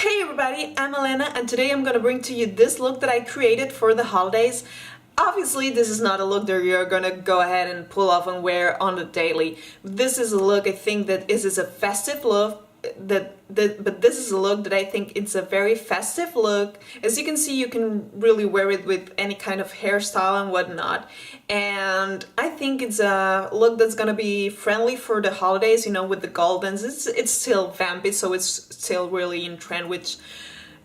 Hey everybody, I'm Elena and today I'm gonna bring to you this look that I created for the holidays. Obviously this is not a look that you're gonna go ahead and pull off and wear on the daily. This is a look I think that is a festive look. But this is a look that I think it's a very festive look. As you can see, you can really wear it with any kind of hairstyle and whatnot. And I think it's a look that's gonna be friendly for the holidays, you know, with the goldens. It's still vampy, so it's still really in trend, which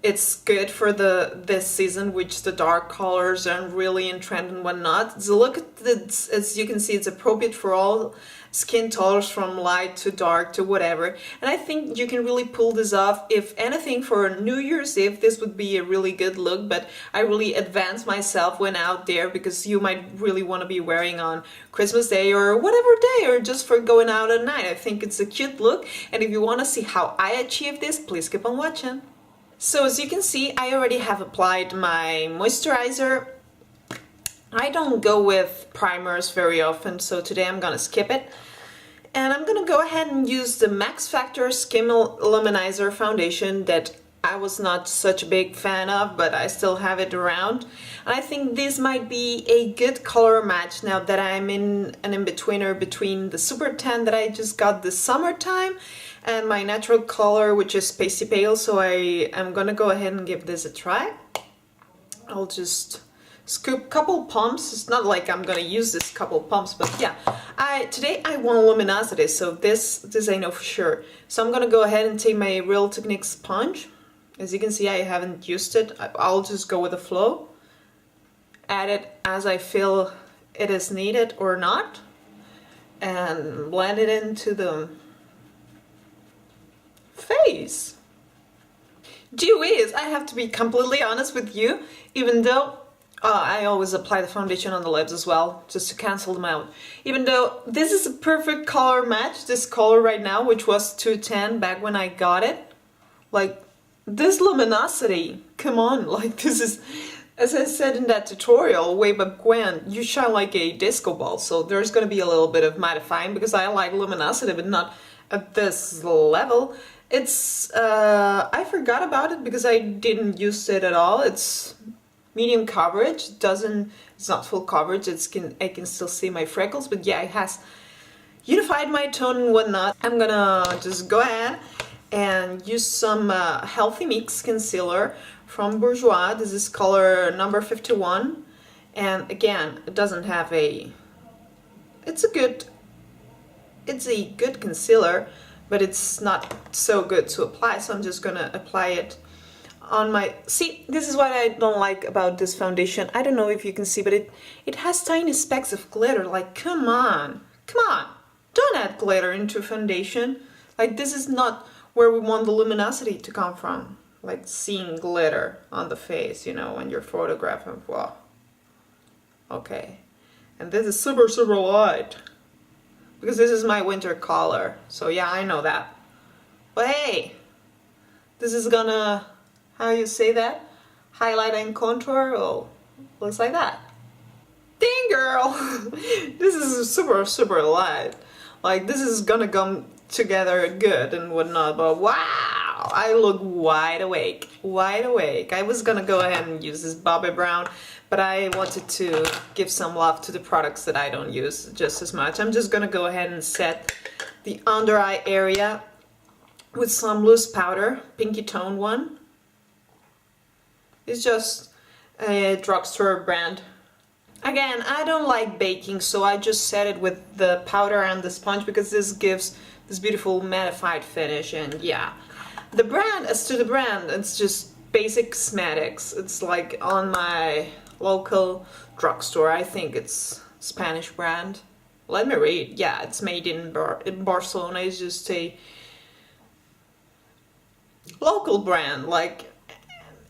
it's good for this season, which the dark colors are really in trend and whatnot. It's a look that's, as you can see, it's appropriate for all skin tones from light to dark to whatever. And I think you can really pull this off. If anything, for New Year's Eve, this would be a really good look, but I really advanced myself when out there because you might really want to be wearing on Christmas Day or whatever day, or just for going out at night. I think it's a cute look, and if you want to see how I achieved this, please keep on watching. So as you can see, I already have applied my moisturizer. I don't go with primers very often, so today I'm gonna skip it. And I'm gonna go ahead and use the Max Factor Skin Luminizer foundation that I was not such a big fan of, but I still have it around. And I think this might be a good color match now that I'm in an in-betweener between the super tan that I just got this summertime and my natural color, which is pasty pale. So I am gonna go ahead and give this a try. I'll just scoop a couple pumps. It's not like I'm gonna use this couple pumps, but yeah. Today I want luminosity, so this I know for sure. So I'm gonna go ahead and take my Real Technique sponge. As you can see, I haven't used it. I'll just go with the flow. Add it as I feel it is needed or not, and blend it into the face. Gee whiz, I have to be completely honest with you, even though I always apply the foundation on the lips as well, just to cancel them out. Even though this is a perfect color match, this color right now, which was 210 back when I got it. Like, this luminosity, come on, like this is, as I said in that tutorial way back when, you shine like a disco ball, so there's gonna be a little bit of mattifying because I like luminosity, but not at this level. It's, I forgot about it because I didn't use it at all. It's medium coverage. It's not full coverage. I can still see my freckles, but yeah, it has unified my tone and whatnot. I'm gonna just go ahead and use some Healthy Mix concealer from Bourjois. This is color number 51, and again, it doesn't have a. It's a good concealer, but it's not so good to apply. So I'm just gonna apply it on my, see, this is what I don't like about this foundation. I don't know if you can see, but it has tiny specks of glitter. Like, come on, don't add glitter into foundation. Like, this is not where we want the luminosity to come from. Like seeing glitter on the face, you know, when you're photographing. Wow. Okay, and this is super light because this is my winter color. So yeah, I know that. But hey, this is gonna, how you say that? Highlight and contour. Oh, looks like that. Dang girl! This is super light. Like, this is gonna come together good and whatnot, but wow! I look wide awake. I was gonna go ahead and use this Bobbi Brown, but I wanted to give some love to the products that I don't use just as much. I'm just gonna go ahead and set the under eye area with some loose powder, pinky tone one. It's just a drugstore brand. Again, I don't like baking, so I just set it with the powder and the sponge because this gives this beautiful mattified finish. And yeah, the brand, as to the brand, it's just basic cosmetics. It's like on my local drugstore. I think it's Spanish brand. Let me read. Yeah, it's made in Barcelona. It's just a local brand, like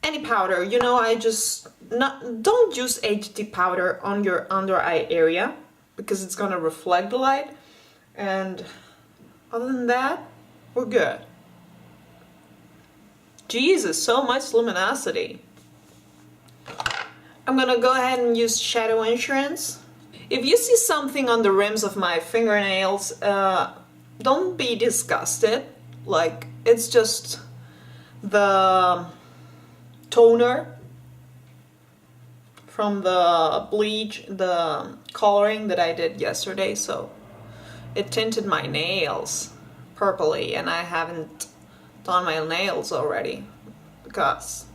any powder, you know. I just don't use HD powder on your under eye area because it's gonna reflect the light, and other than that, we're good. Jesus, so much luminosity. I'm gonna go ahead and use Shadow Insurance. If you see something on the rims of my fingernails, don't be disgusted. Like, it's just the toner from the bleach, the coloring that I did yesterday, so it tinted my nails purpley, and I haven't done my nails already because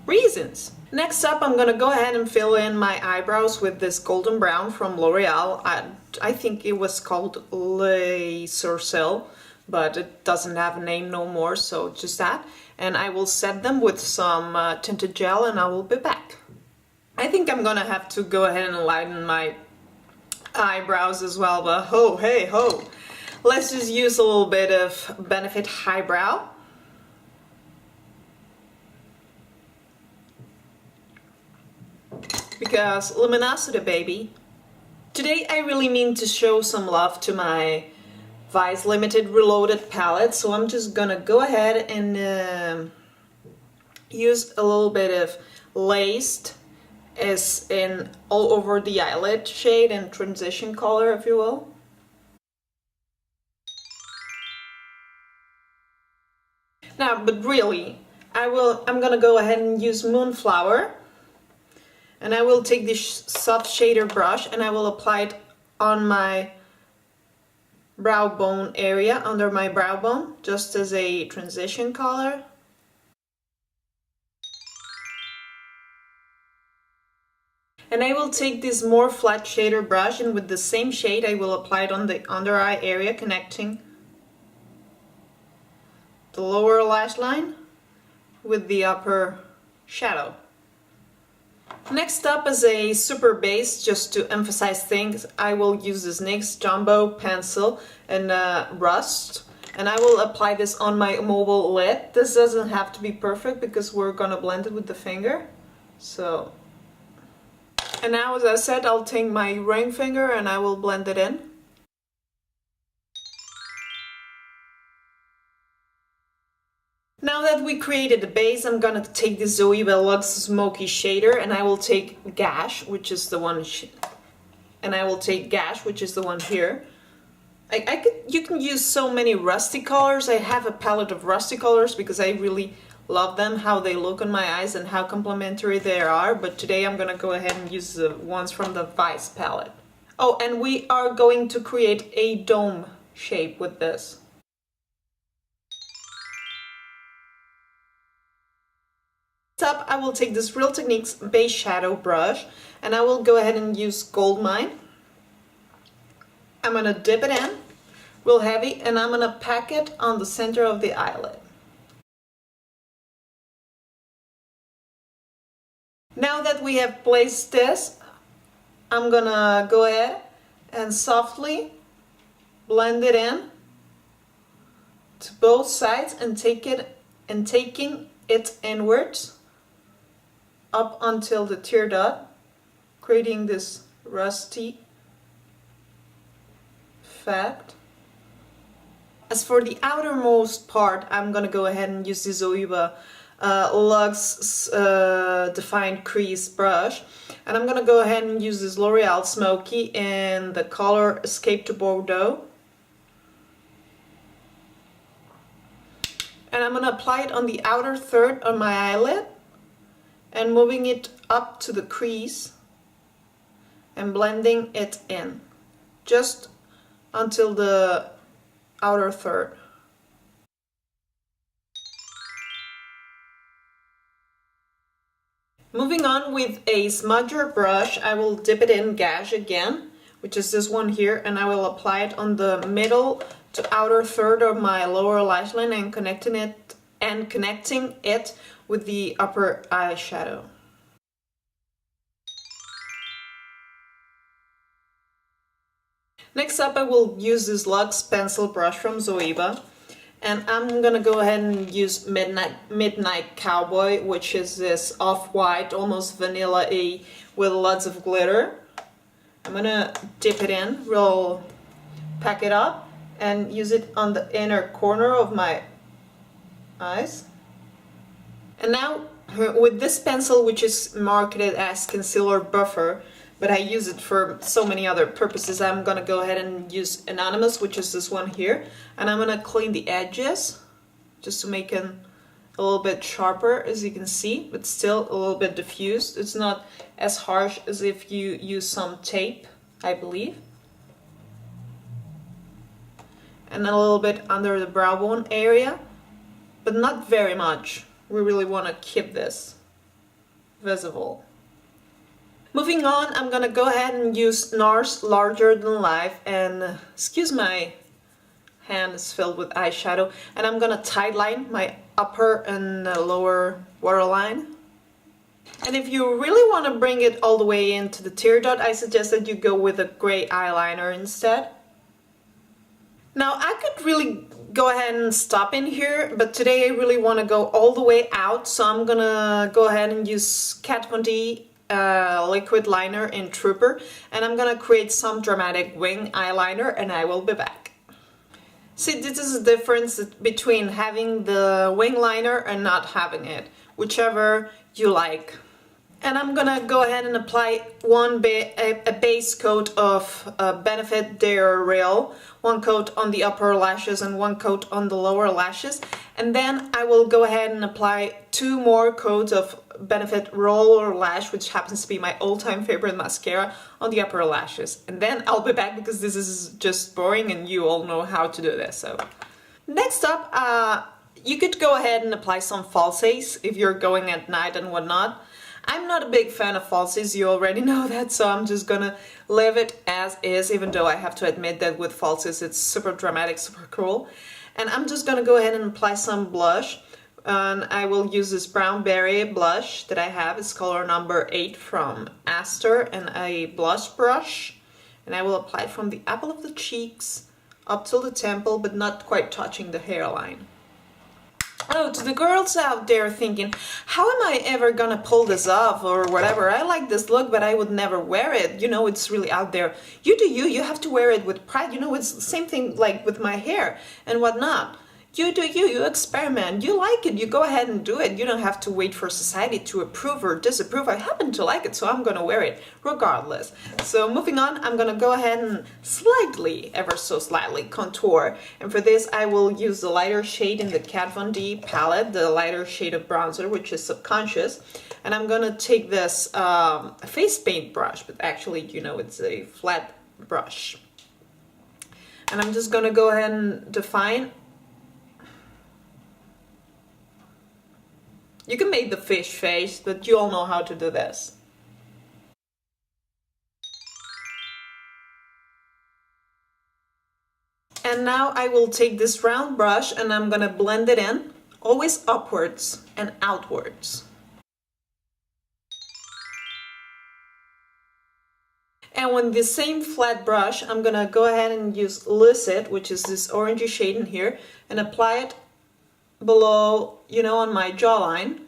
reasons. Next up, I'm gonna go ahead and fill in my eyebrows with this golden brown from L'Oreal. I think it was called Le Sourcil, but it doesn't have a name no more, so just that. And I will set them with some tinted gel, and I will be back. I think I'm gonna have to go ahead and lighten my eyebrows as well, but ho, hey, ho. Let's just use a little bit of Benefit Highbrow. Because luminosity, baby. Today I really mean to show some love to my Vice Limited Reloaded palette, so I'm just gonna go ahead and use a little bit of Laced is in all over the eyelid shade and transition color, if you will. Now, but really, I'm gonna go ahead and use Moonflower, and I will take this soft shader brush and I will apply it on my brow bone area, under my brow bone, just as a transition color. And I will take this more flat shader brush, and with the same shade I will apply it on the under eye area, connecting the lower lash line with the upper shadow. Next up, as a super base, just to emphasize things, I will use this NYX Jumbo pencil and Rust, and I will apply this on my mobile lid. This doesn't have to be perfect because we're gonna blend it with the finger. So, and now, as I said, I'll take my ring finger and I will blend it in. Now that we created the base, I'm gonna take the Zoeva Luxe Smoky Shader, and I will take Gash, which is the one, here. You can use so many rusty colors. I have a palette of rusty colors because I really love them, how they look on my eyes and how complementary they are, but today I'm gonna go ahead and use the ones from the Vice palette. Oh, and we are going to create a dome shape with this. Next up, I will take this Real Techniques base shadow brush and I will go ahead and use Goldmine. I'm gonna dip it in real heavy and I'm gonna pack it on the center of the eyelid. Now that we have placed this, I'm gonna go ahead and softly blend it in to both sides and taking it inwards up until the tear dot, creating this rusty effect. As for the outermost part, I'm gonna go ahead and use the Zoeva Luxe Defined Crease brush, and I'm gonna go ahead and use this L'Oreal Smoky in the color Escape to Bordeaux, and I'm gonna apply it on the outer third of my eyelid and moving it up to the crease and blending it in just until the outer third. Moving on with a smudger brush, I will dip it in Gash again, which is this one here, and I will apply it on the middle to outer third of my lower lash line and connecting it with the upper eyeshadow. Next up, I will use this Luxe pencil brush from Zoeva, and I'm gonna go ahead and use Midnight Cowboy, which is this off-white, almost vanilla-y with lots of glitter. I'm gonna dip it in, pack it up, and use it on the inner corner of my eyes. And now, with this pencil, which is marketed as Concealer Buffer, but I use it for so many other purposes, I'm gonna go ahead and use Anonymous, which is this one here, and I'm gonna clean the edges just to make an a little bit sharper, as you can see, but still a little bit diffused. It's not as harsh as if you use some tape, I believe. And a little bit under the brow bone area, but not very much. We really want to keep this visible. Moving on, I'm gonna go ahead and use NARS Larger Than Life, and excuse my hand is filled with eyeshadow, and I'm gonna tightline my upper and lower waterline. And if you really want to bring it all the way into the tear dot, I suggest that you go with a gray eyeliner instead. Now I could really go ahead and stop in here, but today I really want to go all the way out, so I'm gonna go ahead and use Kat Von D liquid liner in Trooper, and I'm gonna create some dramatic wing eyeliner, and I will be back. See, this is the difference between having the wing liner and not having it, whichever you like. And I'm gonna go ahead and apply a base coat of Benefit Dare Real, one coat on the upper lashes and one coat on the lower lashes, and then I will go ahead and apply 2 more coats of Benefit Roller Lash, which happens to be my all-time favorite mascara, on the upper lashes. And then I'll be back because this is just boring and you all know how to do this. So next up, you could go ahead and apply some falsies if you're going at night and whatnot. I'm not a big fan of falsies, you already know that, so I'm just gonna leave it as is, even though I have to admit that with falsies it's super dramatic, super cool. And I'm just gonna go ahead and apply some blush, and I will use this Brown Berry blush that I have. It's color number 8 from Aster, and a blush brush, and I will apply it from the apple of the cheeks up till the temple, but not quite touching the hairline. Oh, to the girls out there thinking, how am I ever gonna pull this off or whatever? I like this look, but I would never wear it. You know, it's really out there. You do you have to wear it with pride. You know, it's the same thing like with my hair and whatnot. You do you experiment, you like it, you go ahead and do it. You don't have to wait for society to approve or disapprove. I happen to like it, so I'm gonna wear it regardless. So moving on, I'm gonna go ahead and slightly, ever so slightly, contour. And for this, I will use the lighter shade in the Kat Von D palette, the lighter shade of bronzer, which is Subconscious. And I'm gonna take this face paint brush, but actually, you know, it's a flat brush. And I'm just gonna go ahead and define. You can make the fish face, but you all know how to do this. And now I will take this round brush and I'm gonna blend it in, always upwards and outwards. And with the same flat brush, I'm gonna go ahead and use Lucid, which is this orangey shade in here, and apply it below, you know, on my jawline,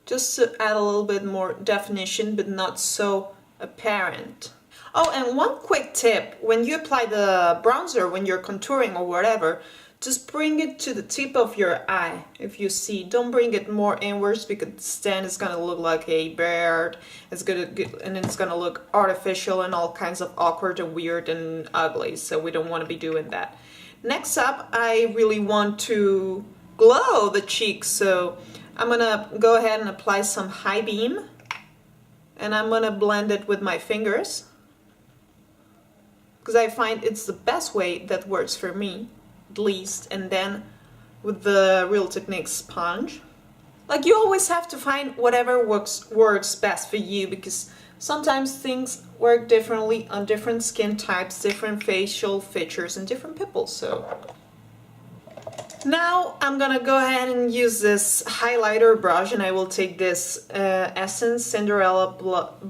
just to add a little bit more definition, but not so apparent. Oh, and one quick tip, when you apply the bronzer, when you're contouring or whatever, just bring it to the tip of your eye. If you see, don't bring it more inwards, because then it's gonna look like a beard. It's gonna look artificial and all kinds of awkward and weird and ugly, so we don't want to be doing that. Next up, I really want to glow the cheeks, so I'm gonna go ahead and apply some high beam, and I'm gonna blend it with my fingers because I find it's the best way that works for me, at least. And then with the Real Techniques sponge, like, you always have to find whatever works best for you, because sometimes things work differently on different skin types, different facial features, and different people. So now I'm gonna go ahead and use this highlighter brush, and I will take this Essence Cinderella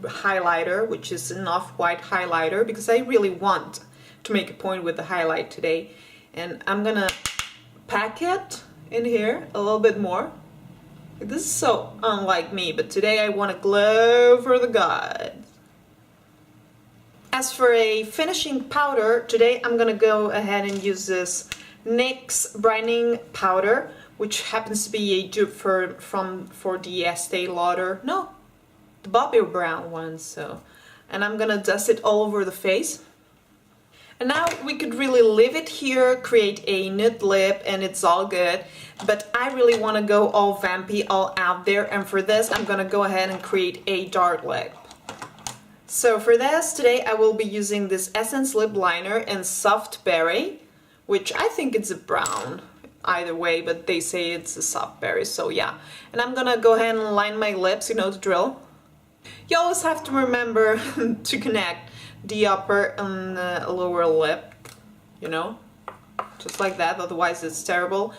highlighter, which is an off-white highlighter, because I really want to make a point with the highlight today. And I'm gonna pack it in here a little bit more. This is so unlike me, but today I want to glow for the gods. As for a finishing powder, today I'm gonna go ahead and use this NYX brightening powder, which happens to be a dupe for the Estee Lauder, no, the Bobbi Brown one. So, and I'm gonna dust it all over the face. And now we could really leave it here, create a nude lip, and it's all good. But I really want to go all vampy, all out there, and for this I'm gonna go ahead and create a dark lip. So for this, today I will be using this Essence Lip Liner in Soft Berry, which I think it's a brown either way, but they say it's a soft berry, so yeah. And I'm gonna go ahead and line my lips, you know the drill. You always have to remember to connect the upper and the lower lip, you know, just like that, otherwise it's terrible.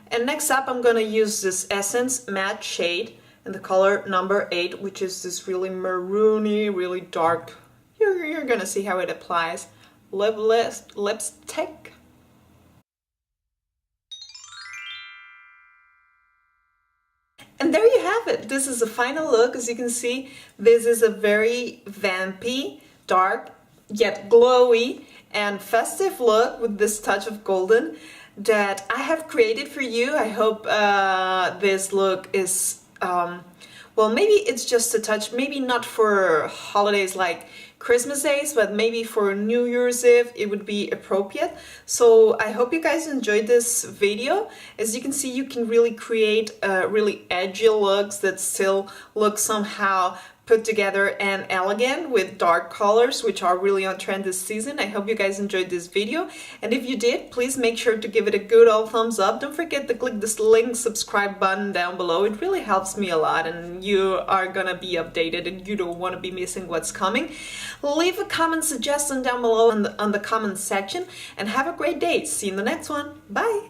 And next up I'm gonna use this Essence Matte Shade in the color number 8, which is this really maroony, really dark, you're gonna see how it applies, lipstick. And there you have it. This is the final look. As you can see, this is a very vampy, dark, yet glowy and festive look with this touch of golden that I have created for you. I hope this look is, well, maybe it's just a touch, maybe not for holidays like Christmas days, but maybe for New Year's Eve it would be appropriate. So I hope you guys enjoyed this video. As you can see, you can really create really edgy looks that still look somehow put together and elegant with dark colors, which are really on trend this season. I hope you guys enjoyed this video, and if you did, please make sure to give it a good old thumbs up. Don't forget to click this link subscribe button down below. It really helps me a lot, and you are gonna be updated and you don't want to be missing what's coming. Leave a comment suggestion down below on the comment section, and have a great day. See you in the next one. Bye.